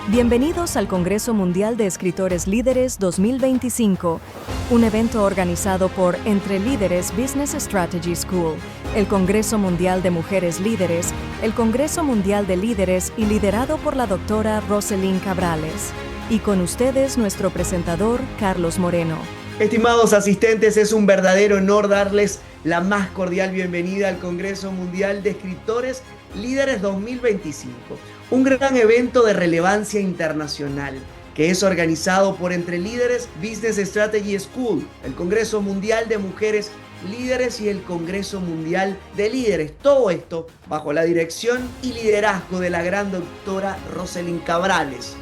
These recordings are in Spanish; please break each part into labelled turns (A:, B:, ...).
A: Bienvenidos al Congreso Mundial de Escritores Líderes 2025, un evento organizado por Entre Líderes Business Strategy School, el Congreso Mundial de Mujeres Líderes, el Congreso Mundial de Líderes y liderado por la doctora Rosalind Cabrales. Y con ustedes nuestro presentador, Carlos Moreno.
B: Estimados asistentes, es un verdadero honor darles la más cordial bienvenida al Congreso Mundial de Escritores Líderes 2025, un gran evento de relevancia internacional que es organizado por Entre Líderes Business Strategy School, el Congreso Mundial de Mujeres Líderes y el Congreso Mundial de Líderes. Todo esto bajo la dirección y liderazgo de la gran doctora Rosalind Cabrales.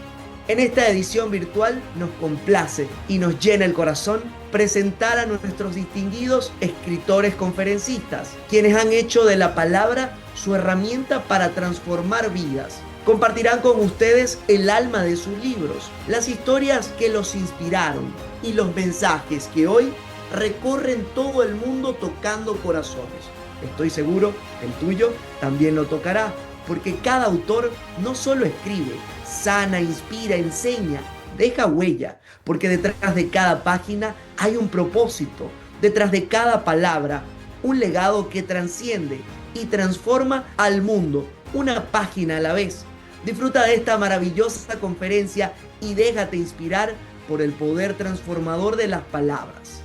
B: En esta edición virtual nos complace y nos llena el corazón presentar a nuestros distinguidos escritores conferencistas, quienes han hecho de la palabra su herramienta para transformar vidas. Compartirán con ustedes el alma de sus libros, las historias que los inspiraron y los mensajes que hoy recorren todo el mundo tocando corazones. Estoy seguro que el tuyo también lo tocará, porque cada autor no solo escribe, sana, inspira, enseña, deja huella, porque detrás de cada página hay un propósito, detrás de cada palabra, un legado que trasciende y transforma al mundo, una página a la vez. Disfruta de esta maravillosa conferencia y déjate inspirar por el poder transformador de las palabras.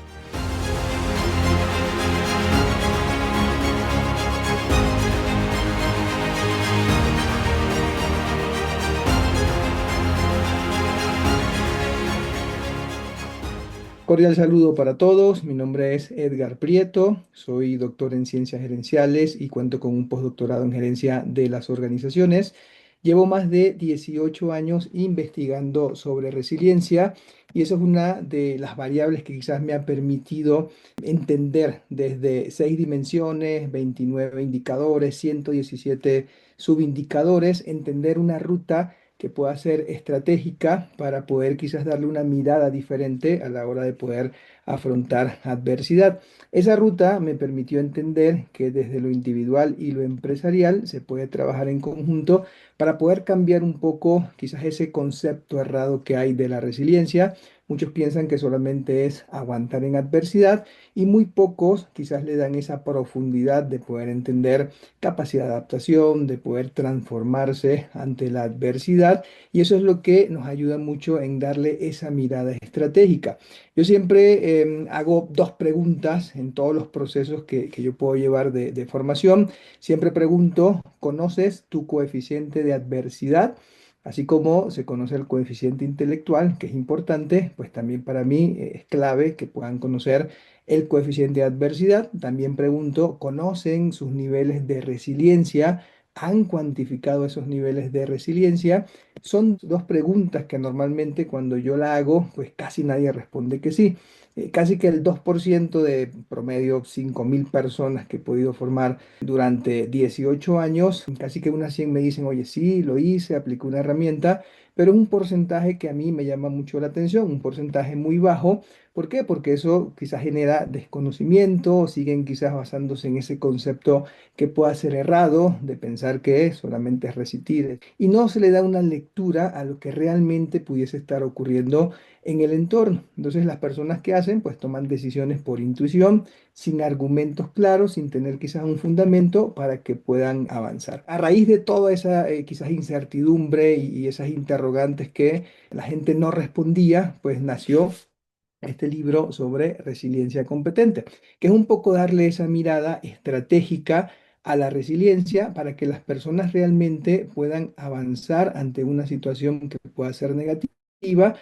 C: Cordial saludo para todos, mi nombre es Edgar Prieto, soy doctor en ciencias gerenciales y cuento con un postdoctorado en gerencia de las organizaciones. Llevo más de 18 años investigando sobre resiliencia y eso es una de las variables que quizás me ha permitido entender desde 6 dimensiones, 29 indicadores, 117 subindicadores, entender una ruta que pueda ser estratégica para poder quizás darle una mirada diferente a la hora de poder afrontar adversidad. Esa ruta me permitió entender que desde lo individual y lo empresarial se puede trabajar en conjunto para poder cambiar un poco quizás ese concepto errado que hay de la resiliencia. Muchos piensan que solamente es aguantar en adversidad y muy pocos quizás le dan esa profundidad de poder entender capacidad de adaptación, de poder transformarse ante la adversidad, y eso es lo que nos ayuda mucho en darle esa mirada estratégica. Yo siempre hago dos preguntas en todos los procesos que yo puedo llevar de formación. Siempre pregunto, ¿conoces tu coeficiente de adversidad? Así como se conoce el coeficiente intelectual, que es importante, pues también para mí es clave que puedan conocer el coeficiente de adversidad. También pregunto, ¿conocen sus niveles de resiliencia? ¿Han cuantificado esos niveles de resiliencia? Son dos preguntas que normalmente cuando yo la hago, pues casi nadie responde que sí. Casi que el 2% de promedio, 5.000 personas que he podido formar durante 18 años, casi que unas 100 me dicen, oye, sí, lo hice, apliqué una herramienta, pero es un porcentaje que a mí me llama mucho la atención, un porcentaje muy bajo. ¿Por qué? Porque eso quizás genera desconocimiento, siguen quizás basándose en ese concepto que pueda ser errado de pensar que solamente es resistir y no se le da una lectura a lo que realmente pudiese estar ocurriendo en el entorno. Entonces las personas que hacen pues toman decisiones por intuición, sin argumentos claros, sin tener quizás un fundamento para que puedan avanzar. A raíz de toda esa quizás incertidumbre y esas interrogantes que la gente no respondía, pues nació este libro sobre resiliencia competente, que es un poco darle esa mirada estratégica a la resiliencia para que las personas realmente puedan avanzar ante una situación que pueda ser negativa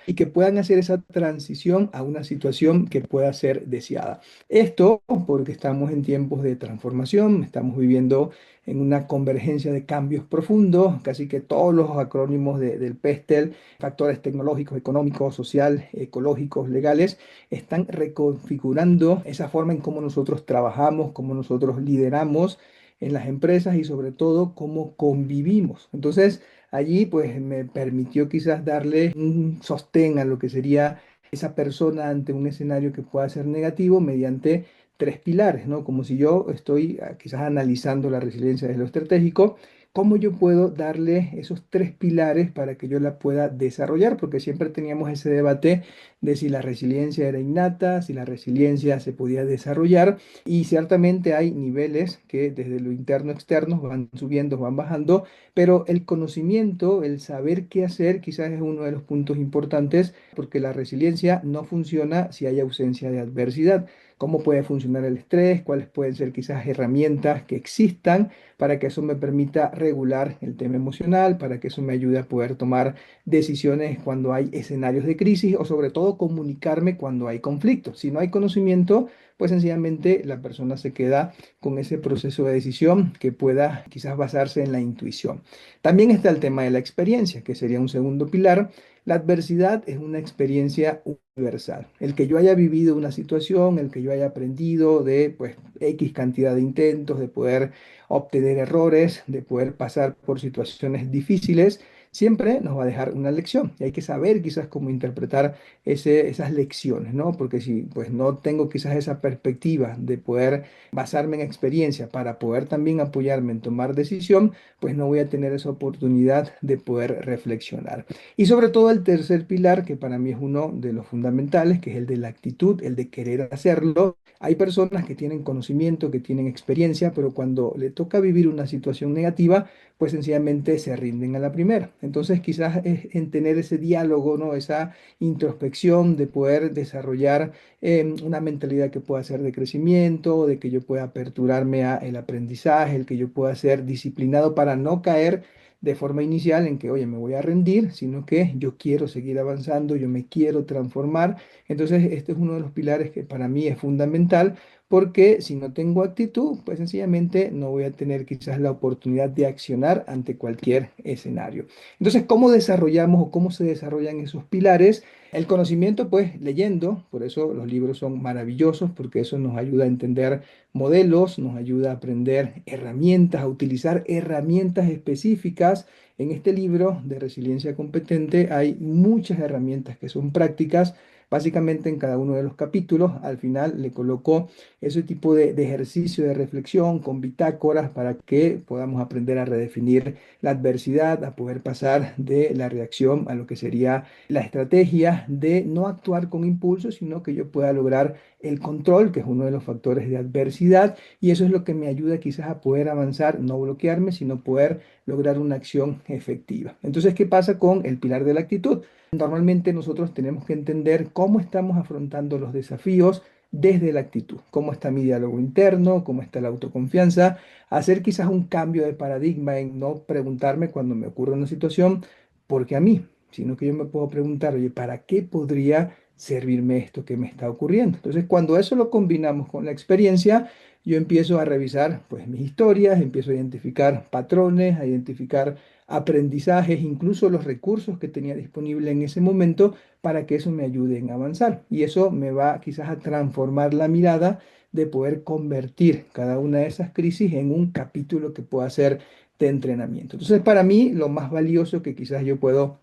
C: y que puedan hacer esa transición a una situación que pueda ser deseada. Esto porque estamos en tiempos de transformación, estamos viviendo en una convergencia de cambios profundos, casi que todos los acrónimos del PESTEL, factores tecnológicos, económicos, social, ecológicos, legales, están reconfigurando esa forma en cómo nosotros trabajamos, cómo nosotros lideramos en las empresas y sobre todo cómo convivimos. Entonces, allí pues me permitió quizás darle un sostén a lo que sería esa persona ante un escenario que pueda ser negativo mediante tres pilares, ¿no? Como si yo estoy quizás analizando la resiliencia desde lo estratégico, ¿cómo yo puedo darle esos tres pilares para que yo la pueda desarrollar? Porque siempre teníamos ese debate de si la resiliencia era innata, si la resiliencia se podía desarrollar, y ciertamente hay niveles que desde lo interno externo van subiendo, van bajando, pero el conocimiento, el saber qué hacer, quizás es uno de los puntos importantes, porque la resiliencia no funciona si hay ausencia de adversidad. ¿Cómo puede funcionar el estrés? ¿Cuáles pueden ser quizás herramientas que existan para que eso me permita regular el tema emocional, para que eso me ayude a poder tomar decisiones cuando hay escenarios de crisis o sobre todo comunicarme cuando hay conflictos? Si no hay conocimiento, pues sencillamente la persona se queda con ese proceso de decisión que pueda quizás basarse en la intuición. También está el tema de la experiencia, que sería un segundo pilar. La adversidad es una experiencia universal. El que yo haya vivido una situación, el que yo haya aprendido de pues X cantidad de intentos, de poder obtener errores, de poder pasar por situaciones difíciles, siempre nos va a dejar una lección. Y hay que saber quizás cómo interpretar esas lecciones, ¿no? Porque si pues no tengo quizás esa perspectiva de poder basarme en experiencia para poder también apoyarme en tomar decisión, pues no voy a tener esa oportunidad de poder reflexionar. Y sobre todo el tercer pilar, que para mí es uno de los fundamentales, que es el de la actitud, el de querer hacerlo. Hay personas que tienen conocimiento, que tienen experiencia, pero cuando le toca vivir una situación negativa, pues sencillamente se rinden a la primera. Entonces quizás es en tener ese diálogo, ¿no? Esa introspección de poder desarrollar una mentalidad que pueda ser de crecimiento, de que yo pueda aperturarme a el aprendizaje, el que yo pueda ser disciplinado para no caer de forma inicial en que, oye, me voy a rendir, sino que yo quiero seguir avanzando, yo me quiero transformar. Entonces, este es uno de los pilares que para mí es fundamental, porque si no tengo actitud, pues sencillamente no voy a tener quizás la oportunidad de accionar ante cualquier escenario. Entonces, ¿cómo desarrollamos o cómo se desarrollan esos pilares? El conocimiento, pues leyendo, por eso los libros son maravillosos, porque eso nos ayuda a entender modelos, nos ayuda a aprender herramientas, a utilizar herramientas específicas. En este libro de Resiliencia Competente hay muchas herramientas que son prácticas. Básicamente en cada uno de los capítulos, al final le coloco ese tipo de ejercicio de reflexión con bitácoras para que podamos aprender a redefinir la adversidad, a poder pasar de la reacción a lo que sería la estrategia de no actuar con impulso, sino que yo pueda lograr el control, que es uno de los factores de adversidad, y eso es lo que me ayuda quizás a poder avanzar, no bloquearme, sino poder lograr una acción efectiva. Entonces, ¿qué pasa con el pilar de la actitud? Normalmente nosotros tenemos que entender cómo estamos afrontando los desafíos desde la actitud, cómo está mi diálogo interno, cómo está la autoconfianza, hacer quizás un cambio de paradigma en no preguntarme cuando me ocurre una situación, ¿por qué a mí? Sino que yo me puedo preguntar, oye, ¿para qué podría servirme esto que me está ocurriendo? Entonces, cuando eso lo combinamos con la experiencia, yo empiezo a revisar pues mis historias, empiezo a identificar patrones, a identificar aprendizajes, incluso los recursos que tenía disponible en ese momento para que eso me ayude en avanzar. Y eso me va quizás a transformar la mirada de poder convertir cada una de esas crisis en un capítulo que pueda ser de entrenamiento. Entonces, para mí, lo más valioso que quizás yo puedo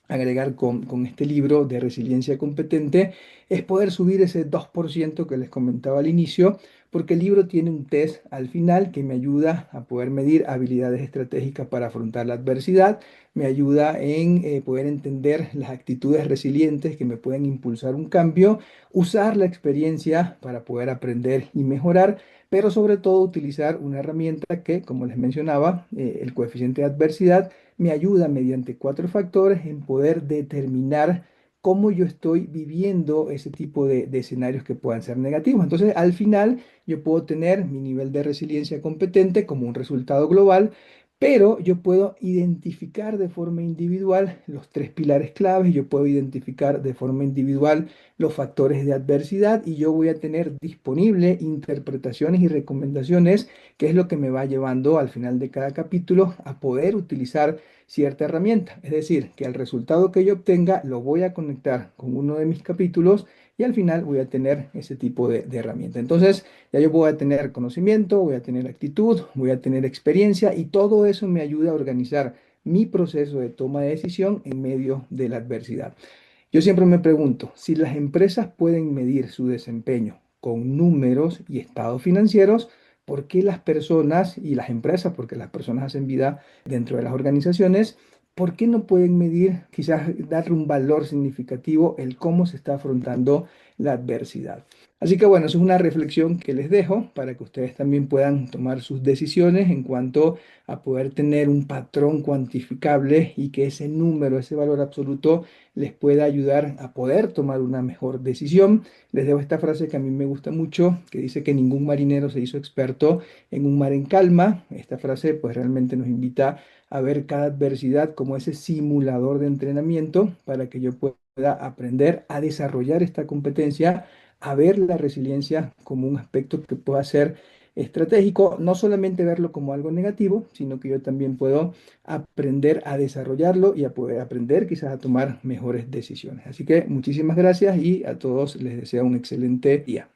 C: agregar con este libro de resiliencia competente es poder subir ese 2% que les comentaba al inicio, porque el libro tiene un test al final que me ayuda a poder medir habilidades estratégicas para afrontar la adversidad, me ayuda en poder entender las actitudes resilientes que me pueden impulsar un cambio, usar la experiencia para poder aprender y mejorar, pero sobre todo utilizar una herramienta que, como les mencionaba, el coeficiente de adversidad, me ayuda mediante cuatro factores en poder determinar cómo yo estoy viviendo ese tipo de escenarios que puedan ser negativos. Entonces, al final, yo puedo tener mi nivel de resiliencia competente como un resultado global, pero yo puedo identificar de forma individual los tres pilares claves, yo puedo identificar de forma individual los factores de adversidad y yo voy a tener disponible interpretaciones y recomendaciones, que es lo que me va llevando al final de cada capítulo a poder utilizar cierta herramienta. Es decir, que al resultado que yo obtenga lo voy a conectar con uno de mis capítulos y al final voy a tener ese tipo de herramienta. Entonces, ya yo voy a tener conocimiento, voy a tener actitud, voy a tener experiencia y todo eso me ayuda a organizar mi proceso de toma de decisión en medio de la adversidad. Yo siempre me pregunto, si las empresas pueden medir su desempeño con números y estados financieros, por qué las personas y las empresas, porque las personas hacen vida dentro de las organizaciones, ¿por qué no pueden medir, quizás darle un valor significativo el cómo se está afrontando la adversidad? Así que bueno, eso es una reflexión que les dejo para que ustedes también puedan tomar sus decisiones en cuanto a poder tener un patrón cuantificable y que ese número, ese valor absoluto les pueda ayudar a poder tomar una mejor decisión. Les dejo esta frase que a mí me gusta mucho, que dice que ningún marinero se hizo experto en un mar en calma. Esta frase pues realmente nos invita a ver cada adversidad como ese simulador de entrenamiento para que yo pueda aprender a desarrollar esta competencia, a ver la resiliencia como un aspecto que pueda ser estratégico, no solamente verlo como algo negativo, sino que yo también puedo aprender a desarrollarlo y a poder aprender quizás a tomar mejores decisiones. Así que muchísimas gracias y a todos les deseo un excelente día.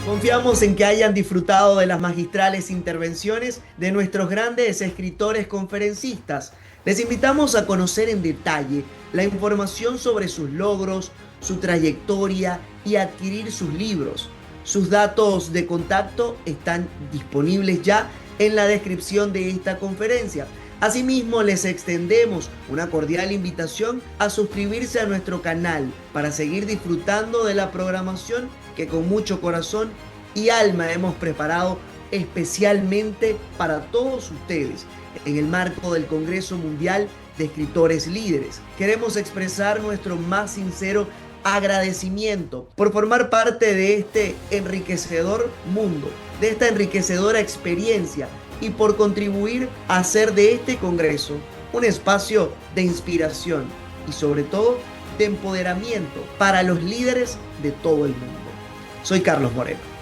B: Confiamos en que hayan disfrutado de las magistrales intervenciones de nuestros grandes escritores conferencistas. Les invitamos a conocer en detalle la información sobre sus logros, su trayectoria y adquirir sus libros. Sus datos de contacto están disponibles ya en la descripción de esta conferencia. Asimismo, les extendemos una cordial invitación a suscribirse a nuestro canal para seguir disfrutando de la programación que con mucho corazón y alma hemos preparado especialmente para todos ustedes en el marco del Congreso Mundial de Escritores Líderes. Queremos expresar nuestro más sincero agradecimiento por formar parte de este enriquecedor mundo, de esta enriquecedora experiencia y por contribuir a hacer de este Congreso un espacio de inspiración y sobre todo de empoderamiento para los líderes de todo el mundo. Soy Carlos Moreno.